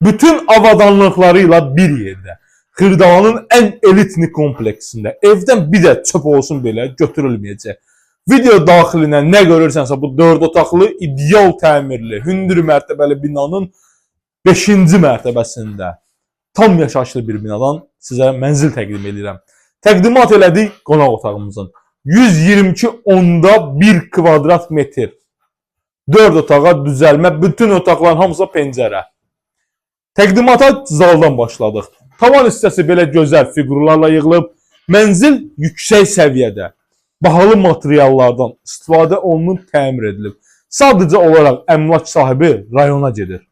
Bütün avadanlıqlarıyla bir yerdə. Xırdalanın ən elitni kompleksində. Evdən bir də çöp olsun belə götürülməyəcək. Video daxilinə nə görürsənsə bu 4 otaqlı, ideal təmirli, hündür mərtəbəli binanın 5-ci mərtəbəsində tam yaşayışlı bir binadan sizə mənzil təqdim edirəm. Təqdimat elədik qonaq otağımızın. 122.1 kvadrat metr. 4 otağa düzəlmə, bütün otaqların hamısı pəncərə. Təqdimata zaldan başladıq. Tavan hissəsi belə gözəl fiqurlarla yığılıb. Mənzil yüksək səviyyədə, bahalı materiallardan istifadə olunub təmir edilib. Sadəcə olaraq əmlak sahibi rayona gedir.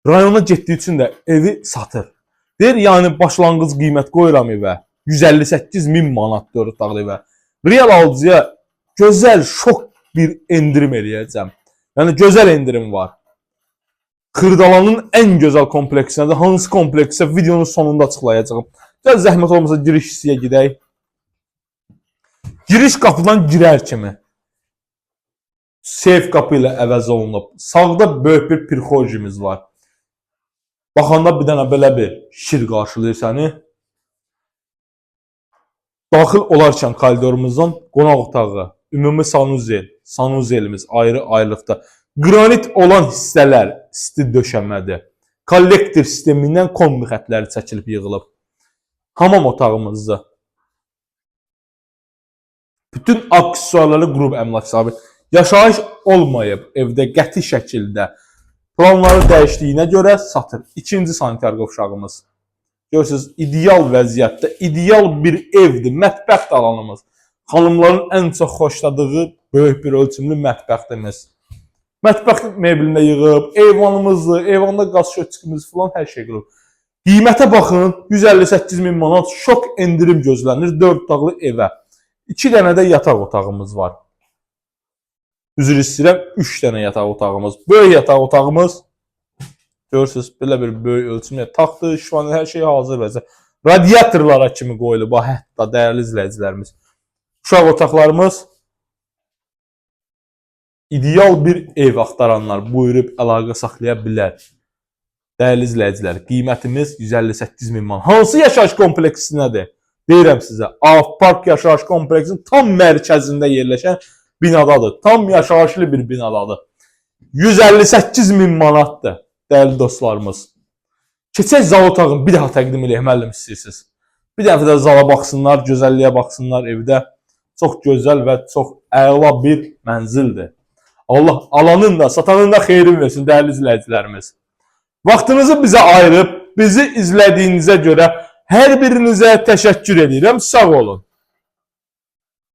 Rayona getdiyi üçün də evi satır. Deyir, yəni başlanğıc qiymət qoyuram evə. 158.000 manat 4 otaqlı evə. Real alıcıya gözəl, şok bir endirim eləyəcəm. Yəni gözəl endirim var. Xırdalanın ən gözəl kompleksinədir. Hansı kompleksə videonun sonunda açıqlayacağım. Gəl zəhmət olmasa giriş hissəyə gedək. Giriş qapıdan girər kimi seyf qapı ilə əvəz olunub. Sağda böyük bir pirxojimiz var. Baxanda bir dənə belə bir şir qarşılayır səni. Daxil olarkən koridorumuzdan qonaq otağı, ümumi sanuzelimiz ayrı-ayrılıqda. Qranit olan hissələr isti döşəmədir. Kollektor sistemindən kombi xətləri çəkilib yığılıb. Hamam otağımızda. Bütün aksesuarları qrup əmlak sahibi. Yaşayış olmayıb evdə qəti şəkildə planları dəyişdiyinə görə satır. İkinci sanitar qovşağımız. Görürsünüz, ideal vəziyyətdə, ideal bir evdir. Mətbəx alanımız. Xanımların ən çox xoşladığı böyük bir ölçümlü mətbəximiz. Mətbəx mebelində yığıb, eyvanımızdır, eyvanda qaz şöçkümüz falan hər şey qılıb. Qiymətə baxın, 158.000 manat şok endirim gözlənir 4 otaqlı evə. 2 dənə də yataq otağımız var. Üzr istəyirəm, 3 dənə yataq otağımız. Böyük yataq otağımız. Görürsünüz, belə bir böyük ölçümdə taxtı, şifanı, hər şey hazır vəziyyətdə. Radiatorlara kimi qoyulub, hətta dəyərli izləyicilərimiz. Uşaq otaqlarımız. İdeal bir ev axtaranlar buyurub əlaqə saxlaya bilər. Dəyərli izləyicilər, qiymətimiz 158.000 manat. Hansı yaşayış kompleksinədir? Deyirəm sizə, Park yaşayış kompleksinin tam mərkəzində yerləşən binadadır. Tam yaşayışlı bir binadadır. 158.000 manatdır, dəyərli dostlarımız. Keçək zal otağını bir daha təqdim edək, müəllim istəyirsiniz. Bir dəfə də zala baxsınlar, gözəlliyə baxsınlar evdə. Çox gözəl və çox əla bir mənzildir. Allah alanın da, satanın da xeyrin versin, dəyərli izləyicilərimiz. Vaxtınızı bizə ayırıb, bizi izlədiyinizə görə hər birinizə təşəkkür edirəm. Sağ olun.